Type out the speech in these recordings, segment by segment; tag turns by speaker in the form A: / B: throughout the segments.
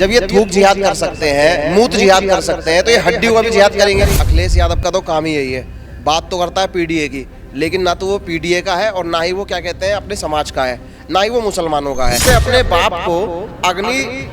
A: जब ये थूक जिहाद कर सकते हैं, मूत जिहाद कर सकते हैं, तो ये हड्डियों का भी जिहाद करेंगे। अखिलेश यादव का तो काम ही यही है, बात तो करता है पीडीए की, लेकिन ना तो वो पीडीए का है और ना ही वो क्या कहते हैं अपने समाज का है, ना ही वो मुसलमानों का है। इसे अपने बाप को अग्नि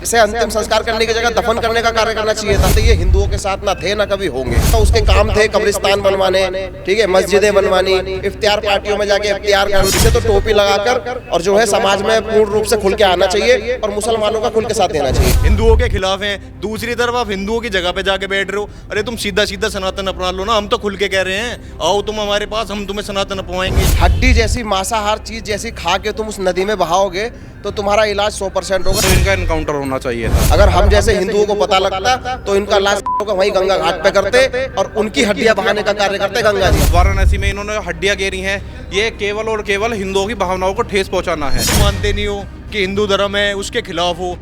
A: से अंतिम संस्कार करने की जगह दफन करने का कार्य करना चाहिए था। तो ये हिंदुओं के साथ ना थे ना कभी होंगे। तो उसके काम थे कब्रिस्तान बनवाने, ठीक है, मस्जिदें बनवानी, इफ्तियार पार्टियों में जाके इफ्तियार करने से तो टोपी लगाकर और जो है समाज में पूर्ण रूप से खुल के आना चाहिए और मुसलमानों का खुल के साथ देना चाहिए।
B: हिंदुओं के खिलाफ हैं, दूसरी तरफ आप हिंदुओं की जगह पे जाके बैठ रहे हो। अरे तुम सीधा सीधा सनातन अपना लो ना, हम तो खुल के कह रहे हैं आओ तुम हमारे पास, हम तुम्हें सनातन अपवाएंगे।
A: हड्डी जैसी मांसाहार चीज जैसी खा के तुम उस नदी में बहाओगे तो तुम्हारा इलाज 100% होगा।
C: इनका एनकाउंटर होना चाहिए था।
A: अगर हम जैसे हिंदुओं को पता लगता तो इनका लाश वहीं गंगा घाट पे करते और उनकी हड्डियां बहाने का कार्य करते गंगा जी।
C: वाराणसी में इन्होंने हड्डियां गिरी हैं, ये केवल और केवल हिंदुओं की भावनाओं को ठेस पहुंचाना है।
B: मानते नहीं हो कि हिंदू धर्म है, उसके खिलाफ हो।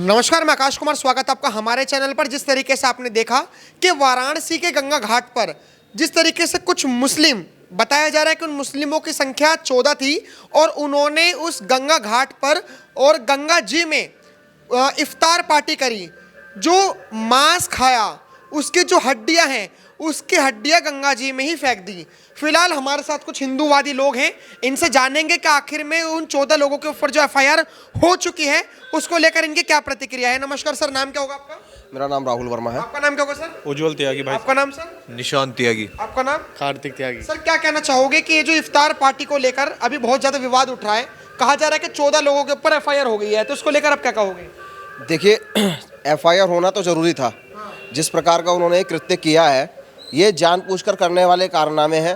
D: नमस्कार, मैं आकाश कुमार, स्वागत है आपका हमारे चैनल पर। जिस तरीके से आपने देखा कि वाराणसी के गंगा घाट पर जिस तरीके से कुछ मुस्लिम, बताया जा रहा है कि उन मुस्लिमों की संख्या 14 थी और उन्होंने उस गंगा घाट पर और गंगा जी में इफ्तार पार्टी करी। जो मांस खाया उसकी जो हड्डियां हैं उसकी हड्डियां गंगा जी में ही फेंक दी। फिलहाल हमारे साथ कुछ हिंदूवादी लोग हैं, इनसे जानेंगे कि आखिर में उन 14 लोगों के ऊपर जो एफआईआर हो चुकी है उसको लेकर इनकी क्या प्रतिक्रिया है। नमस्कार सर, नाम क्या होगा आपका?
A: मेरा नाम राहुल वर्मा है।
D: आपका नाम क्या होगा सर?
C: उज्जवल त्यागी भाई।
D: आपका नाम सर?
B: निशान त्यागी।
D: आपका नाम?
C: कार्तिक त्यागी।
D: सर, क्या कहना चाहोगे कि ये जो इफ्तार पार्टी को लेकर अभी बहुत ज्यादा विवाद उठ रहा है, कहा जा रहा है कि 14 लोगों के ऊपर एफआईआर हो गई है, तो उसको लेकर आप क्या कहोगे?
A: देखिए, एफआईआर होना तो जरूरी था। जिस प्रकार का उन्होंने कृत्य किया है ये जानबूझकर करने वाले कारनामे हैं,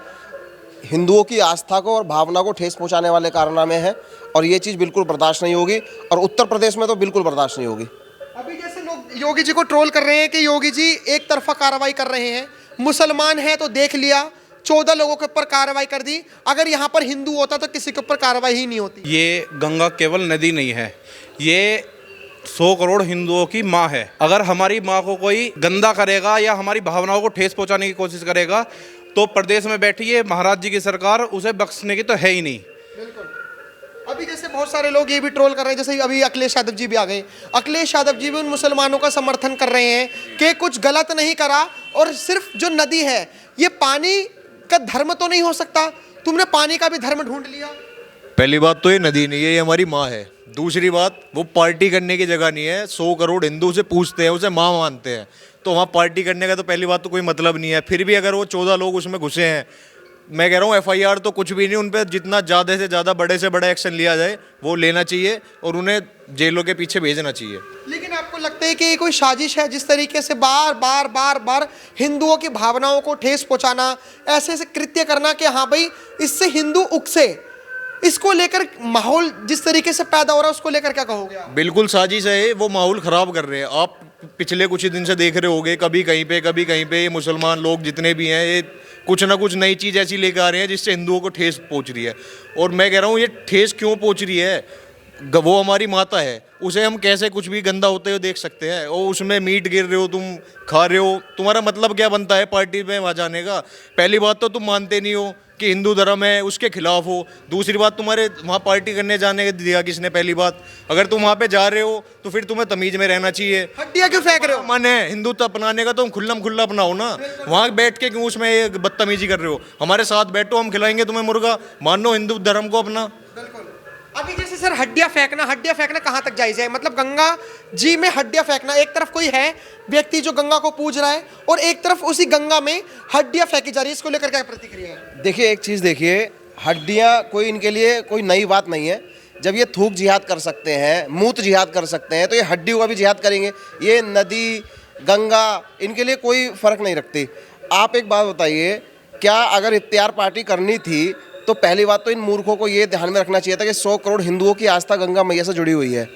A: हिंदुओं की आस्था को और भावना को ठेस पहुंचाने वाले कारनामे हैं और ये चीज़ बिल्कुल बर्दाश्त नहीं होगी और उत्तर प्रदेश में तो बिल्कुल बर्दाश्त नहीं होगी।
D: अभी जैसे लोग योगी जी को ट्रोल कर रहे हैं कि योगी जी एक तरफा कार्रवाई कर रहे हैं, मुसलमान है तो देख लिया, 14 लोगों के ऊपर कार्रवाई कर दी। अगर यहाँ पर हिंदू होता तो किसी के ऊपर कार्रवाई ही नहीं होती।
C: ये गंगा केवल नदी नहीं है, ये 100 करोड़ हिंदुओं की माँ है। अगर हमारी माँ को कोई गंदा करेगा या हमारी भावनाओं को ठेस पहुंचाने की कोशिश करेगा तो प्रदेश में बैठी है महाराज जी की सरकार, उसे बख्शने की तो है ही नहीं।
D: बिल्कुल। अभी जैसे बहुत सारे लोग ये भी ट्रोल कर रहे हैं, जैसे अभी अखिलेश यादव जी भी आ गए। अखिलेश यादव जी भी उन मुसलमानों का समर्थन कर रहे हैं कि कुछ गलत नहीं करा और सिर्फ जो नदी है ये पानी का धर्म तो नहीं हो सकता, तुमने पानी का भी धर्म ढूंढ लिया।
B: पहली बात तो ये नदी नहीं है, ये हमारी माँ है। दूसरी बात, वो पार्टी करने की जगह नहीं है। 100 करोड़ हिंदू उसे पूछते हैं, उसे माँ मानते हैं, तो वहाँ पार्टी करने का तो पहली बात तो कोई मतलब नहीं है। फिर भी अगर वो 14 लोग उसमें घुसे हैं, मैं कह रहा हूँ एफआईआर तो कुछ भी नहीं, उन पर जितना ज़्यादा से ज़्यादा बड़े से बड़ा एक्शन लिया जाए वो लेना चाहिए और उन्हें जेलों के पीछे भेजना चाहिए।
D: लेकिन आपको लगता है कि ये कोई साजिश है, जिस तरीके से बार बार बार बार हिंदुओं की भावनाओं को ठेस पहुंचाना, ऐसे ऐसे कृत्य करना कि हाँ भाई इससे हिंदू उकसे, इसको लेकर माहौल जिस तरीके से पैदा हो रहा है उसको लेकर क्या कहोगे आप?
B: बिल्कुल साजिश है, वो माहौल ख़राब कर रहे हैं। आप पिछले कुछ ही दिन से देख रहे होगे, कभी कहीं पे ये मुसलमान लोग जितने भी हैं ये कुछ ना कुछ नई चीज़ ऐसी लेकर आ रहे हैं जिससे हिंदुओं को ठेस पहुंच रही है। और मैं कह रहा हूँ ये ठेस क्यों पहुंच रही है, वो हमारी माता है, उसे हम कैसे कुछ भी गंदा होते हुए देख सकते हैं। और उसमें मीट गिर रहे हो, तुम खा रहे हो, तुम्हारा मतलब क्या बनता है पार्टी में वहाँ जाने का? पहली बात तो तुम मानते नहीं हो कि हिंदू धर्म है, उसके खिलाफ हो। दूसरी बात, तुम्हारे वहाँ पार्टी करने जाने दिया किसने? पहली बात, अगर तुम वहाँ पे जा रहे हो तो फिर तुम्हें तमीज में रहना चाहिए।
D: हड्डियां क्यों फेंक रहे हो?
B: मन है हिंदुत्व अपनाने का तो खुल्लम खुल्ला अपनाओ ना। वहाँ बैठ के क्यों उसमें ये बदतमीजी कर रहे हो? हमारे साथ बैठो, हम खिलाएंगे तुम्हें मुर्गा, मानो हिंदू धर्म को अपना।
D: अभी जैसे सर हड्डियां फेंकना कहाँ तक जायज है? मतलब गंगा जी में हड्डियां फेंकना, एक तरफ कोई है व्यक्ति जो गंगा को पूज रहा है और एक तरफ उसी गंगा में हड्डियां फेंकी जा रही है, इसको लेकर क्या प्रतिक्रिया है?
A: देखिए, एक चीज़ देखिए, हड्डियाँ कोई इनके लिए कोई नई बात नहीं है। जब ये थूक जिहाद कर सकते हैं, मूत जिहाद कर सकते हैं, तो ये हड्डियों का भी जिहाद करेंगे। ये नदी गंगा इनके लिए कोई फ़र्क नहीं रखती। आप एक बात बताइए, क्या अगर इफ्तियार पार्टी करनी थी तो पहली बात तो इन मूर्खों को ये ध्यान में रखना चाहिए था कि 100 करोड़ हिंदुओं की आस्था गंगा मैया से जुड़ी हुई है।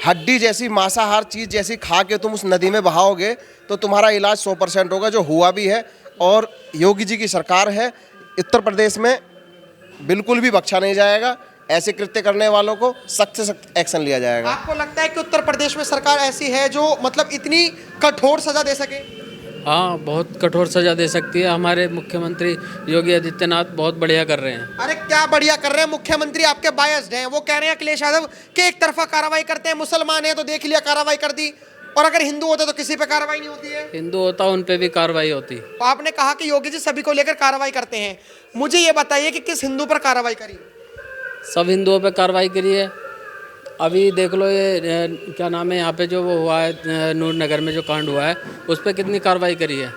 A: हड्डी जैसी मांसाहार चीज़ जैसी खा के तुम उस नदी में बहाओगे तो तुम्हारा इलाज 100% होगा, जो हुआ भी है। और योगी जी की सरकार है, उत्तर प्रदेश में बिल्कुल भी बख्शा नहीं जाएगा। ऐसे कृत्य करने वालों को सख्त से सख्त एक्शन लिया जाएगा।
D: आपको लगता है कि उत्तर प्रदेश में सरकार ऐसी है जो मतलब इतनी कठोर सजा दे सके?
E: हाँ, बहुत कठोर सजा दे सकती है। हमारे मुख्यमंत्री योगी आदित्यनाथ बहुत बढ़िया कर रहे हैं।
D: अरे क्या बढ़िया कर रहे हैं मुख्यमंत्री, आपके बायस्ड हैं। वो कह रहे हैं अखिलेश यादव कि एक तरफा कार्रवाई करते हैं, मुसलमान है तो देख लिया कार्रवाई कर दी, और अगर हिंदू होते तो किसी पे कार्रवाई नहीं होती है।
E: हिंदू होता उन पे भी कार्रवाई होती।
D: तो आपने कहा कि योगी जी सभी को लेकर कार्रवाई करते हैं, मुझे ये बताइए कि किस हिंदू पर कार्रवाई करी?
E: सब हिंदुओं पे कार्रवाई करी है। अभी देख लो ये क्या नाम है, यहाँ पे जो वो हुआ है नूर नगर में जो कांड हुआ है, उस पर कितनी कार्रवाई करी है।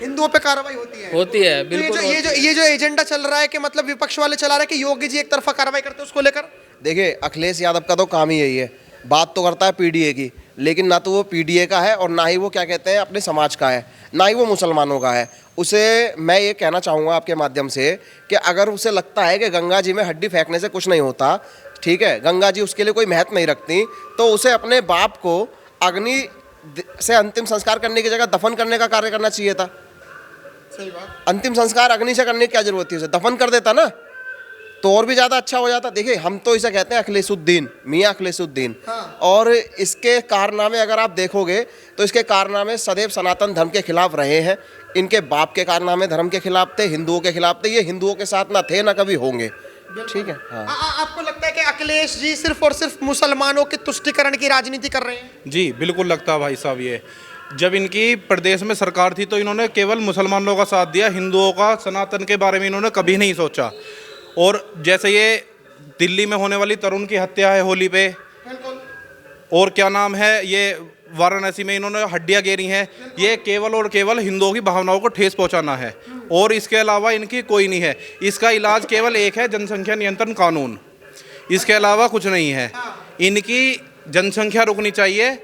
D: हिंदुओं पे कार्रवाई होती है?
E: होती है,
D: तो
E: बिल्कुल होती है।
D: ये जो एजेंडा चल रहा है कि मतलब विपक्ष वाले चला रहे हैं कि योगी जी एक तरफा कार्रवाई करते हैं, उसको लेकर
A: देखिए अखिलेश यादव का तो काम ही यही है, बात तो करता है पीडीए की, लेकिन ना तो वो पीडीए का है और ना ही वो क्या कहते हैं अपने समाज का है, ना ही वो मुसलमानों का है। उसे मैं ये कहना चाहूँगा आपके माध्यम से कि अगर उसे लगता है कि गंगा जी में हड्डी फेंकने से कुछ नहीं होता, ठीक है, गंगा जी उसके लिए कोई महत्व नहीं रखती, तो उसे अपने बाप को अग्नि से अंतिम संस्कार करने की जगह दफन करने का कार्य करना चाहिए था।
D: सही बात।
A: अंतिम संस्कार अग्नि से करने की क्या जरूरत थी, उसे दफन कर देता ना, तो और भी ज़्यादा अच्छा हो जाता। देखिए हम तो इसे कहते हैं अखिलेशुद्दीन, मियाँ अखिलेशुद्दीन।
D: हाँ।
A: और इसके कारनामे अगर आप देखोगे तो इसके कारनामे सदैव सनातन धर्म के खिलाफ रहे हैं। इनके बाप के कारनामे धर्म के खिलाफ थे, हिंदुओं के खिलाफ थे। ये हिंदुओं के साथ ना थे ना कभी होंगे, ठीक है। हाँ।
D: आपको लगता है कि अखिलेश जी सिर्फ और सिर्फ मुसलमानों के तुष्टीकरण की राजनीति कर रहे हैं?
C: जी बिल्कुल लगता है भाई साहब। ये जब इनकी प्रदेश में सरकार थी तो इन्होंने केवल मुसलमानों का साथ दिया, हिंदुओं का सनातन के बारे में इन्होंने कभी नहीं सोचा। और जैसे ये दिल्ली में होने वाली तरुण की हत्या है होली पे, और क्या नाम है ये वाराणसी में इन्होंने हड्डियां गेरी हैं, ये केवल और केवल हिंदुओं की भावनाओं को ठेस पहुंचाना है, और इसके अलावा इनकी कोई नहीं है। इसका इलाज केवल एक है, जनसंख्या नियंत्रण कानून, इसके अलावा कुछ नहीं है। इनकी जनसंख्या रुकनी चाहिए,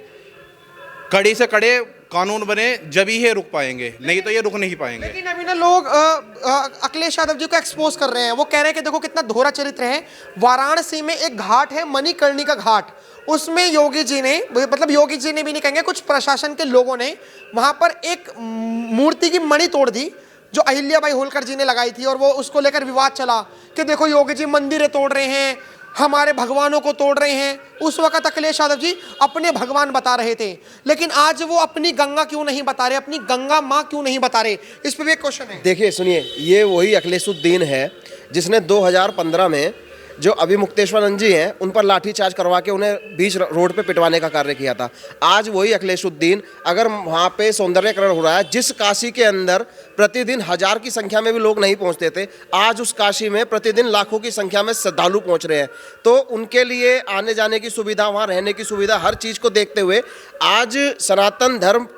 C: कड़ी से कड़े कानून बने, जब ही ये रुक पाएंगे, नहीं तो ये रुक नहीं पाएंगे।
D: लेकिन अभी ना लोग अखिलेश यादव जी को एक्सपोज कर रहे हैं। वो कह रहे हैं कि देखो कितना दोहरा चरित्र है। वाराणसी में एक घाट है मणिकर्णिका घाट, उसमें योगी जी ने, मतलब योगी जी ने भी नहीं कहेंगे, कुछ प्रशासन के लोगों ने वहां पर एक मूर्ति की मणि तोड़ दी जो अहिल्याबाई होलकर जी ने लगाई थी, और वो उसको लेकर विवाद चला कि देखो योगी जी मंदिरें तोड़ रहे हैं, हमारे भगवानों को तोड़ रहे हैं। उस वक्त अखिलेश यादव जी अपने भगवान बता रहे थे, लेकिन आज वो अपनी गंगा क्यों नहीं बता रहे, अपनी गंगा माँ क्यों नहीं बता रहे? इस पे भी एक क्वेश्चन है।
A: देखिए सुनिए, ये वही अखिलेशुद्दीन है जिसने 2015 में जो अभी मुक्तेश्वरन जी हैं उन पर लाठीचार्ज करवा के उन्हें बीच रोड पे पिटवाने का कार्य किया था। आज वही अखिलेशुद्दीन, अगर वहाँ पे सौंदर्यकरण हो रहा है, जिस काशी के अंदर प्रतिदिन 1000 की संख्या में भी लोग नहीं पहुँचते थे, आज उस काशी में प्रतिदिन लाखों की संख्या में श्रद्धालु पहुँच रहे हैं। तो उनके लिए आने जाने की सुविधा, वहाँ रहने की सुविधा, हर चीज़ को देखते हुए, आज सनातन धर्म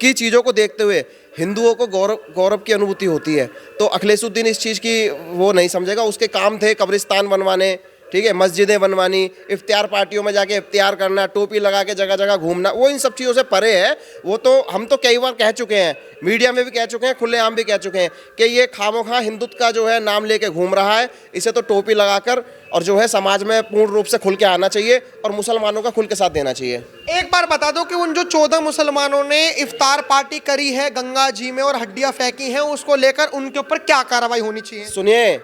A: की चीज़ों को देखते हुए हिंदुओं को गौरव की अनुभूति होती है। तो अखिलेशुद्दीन इस चीज़ की वो नहीं समझेगा। उसके काम थे कब्रिस्तान बनवाने, ठीक है, मस्जिदें बनवानी, इफ्तियार पार्टियों में जाके इफ्तियार करना, टोपी लगा के जगह जगह घूमना, वो इन सब चीज़ों से परे है। वो तो हम तो कई बार कह चुके हैं, मीडिया में भी कह चुके हैं, खुलेआम भी कह चुके हैं कि ये खामोखा हिंदुत्व का जो है नाम लेके घूम रहा है। इसे तो टोपी लगाकर और जो है समाज में पूर्ण रूप से खुल के आना चाहिए और मुसलमानों का खुल के साथ देना चाहिए।
D: एक बार बता दो कि उन जो 14 मुसलमानों ने इफ्तार पार्टी करी है गंगा जी में और हड्डियां फेंकी हैं, उसको लेकर उनके ऊपर क्या कार्रवाई होनी चाहिए?
A: सुनिए,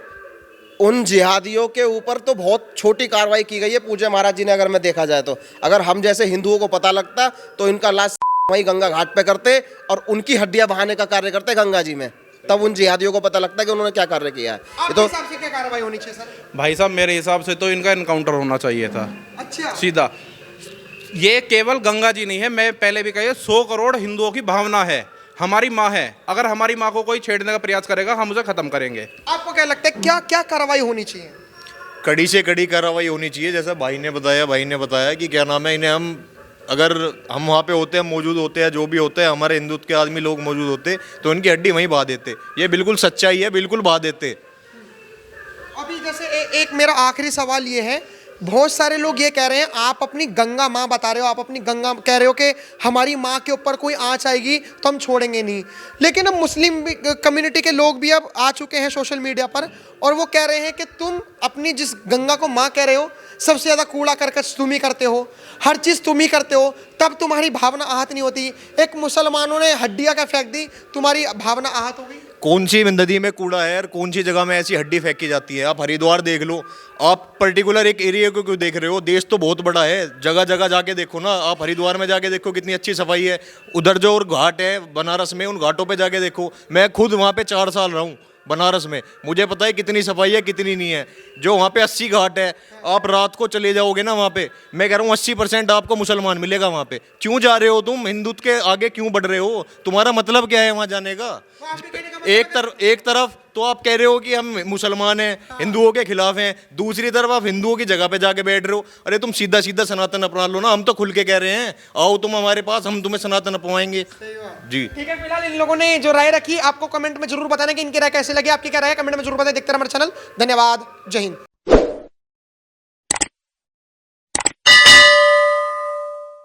A: उन जिहादियों के ऊपर तो बहुत छोटी कार्रवाई की गई है पूज्य महाराज जी ने। अगर मैं देखा जाए तो अगर हम जैसे हिंदुओं को पता लगता तो इनका लाश वहीं गंगा घाट पे करते और उनकी हड्डियां बहाने का कार्य करते गंगा जी में, तब उन जिहादियों को पता लगता है कि उन्होंने क्या कार्य किया है। ये तो
D: हिसाब से क्या कार्रवाई होनी चाहिए सर?
C: भाई साहब मेरे हिसाब से तो इनका इनकाउंटर होना चाहिए था।
D: अच्छा,
C: सीधा। ये केवल गंगा जी नहीं है, मैं पहले भी कही, 100 करोड़ हिंदुओं की भावना है, हमारी माँ है। अगर हमारी माँ को कोई छेड़ने का प्रयास करेगा हम उसे खत्म करेंगे।
D: आपको क्या लगता है क्या क्या कार्रवाई होनी चाहिए?
B: कड़ी से कड़ी कार्रवाई होनी चाहिए। जैसा भाई ने बताया कि क्या नाम है, इन्हें अगर हम वहाँ पे होते हैं, मौजूद होते हैं, जो भी होते हैं, हमारे हिंदुत्व के आदमी लोग मौजूद होते तो इनकी हड्डी वहीं बहा देते। ये बिल्कुल सच्चाई है, बिल्कुल बहा देते।
D: अभी जैसे एक मेरा आखिरी सवाल ये है, बहुत सारे लोग ये कह रहे हैं आप अपनी गंगा माँ बता रहे हो, आप अपनी गंगा कह रहे हो कि हमारी माँ के ऊपर कोई आंच आएगी तो हम छोड़ेंगे नहीं, लेकिन अब मुस्लिम कम्युनिटी के लोग भी अब आ चुके हैं सोशल मीडिया पर और वो कह रहे हैं कि तुम अपनी जिस गंगा को माँ कह रहे हो, सबसे ज़्यादा कूड़ा करकट तुम ही करते हो, हर चीज़ तुम ही करते हो, तब तुम्हारी भावना आहत नहीं होती। एक मुसलमानों ने हड्डियाँ क्या फेंक दी, तुम्हारी भावना आहत हो गई?
B: कौन सी नदी में कूड़ा है और कौन सी जगह में ऐसी हड्डी फेंकी जाती है। आप हरिद्वार देख लो, आप पर्टिकुलर एक एरिया को क्यों देख रहे हो? देश तो बहुत बड़ा है, जगह जगह जाके देखो ना। आप हरिद्वार में जाके देखो कितनी अच्छी सफाई है। उधर जो और घाट है बनारस में, उन घाटों पे जाके देखो। मैं खुद वहाँ पे 4 साल रहा हूँ बनारस में, मुझे पता है कितनी सफाई है कितनी नहीं है। जो वहाँ पे 80 घाट है, आप रात को चले जाओगे ना वहाँ पे, मैं कह रहा हूँ 80% आपको मुसलमान मिलेगा वहाँ पे। क्यों जा रहे हो तुम? हिंदुत्व के आगे क्यों बढ़ रहे हो? तुम्हारा मतलब क्या है वहाँ जाने का? एक तरफ तो आप कह रहे हो कि हम मुसलमान हैं, हिंदुओं के खिलाफ हैं, दूसरी तरफ आप हिंदुओं की जगह पे जाके बैठ रहे हो। अरे तुम सीधा सीधा सनातन अपना लो ना। हम तो खुल के कह रहे हैं, आओ तुम हमारे पास, हम तुम्हें सनातन अपवाएंगे जी।
D: ठीक है, फिलहाल इन लोगों ने जो राय रखी, आपको कमेंट में जरूर बताना कि इनकी राय कैसे लगी। आपकी क्या राय है कमेंट में जरूर बताएं। देखते रहे हमारे चैनल। धन्यवाद, जय हिंद।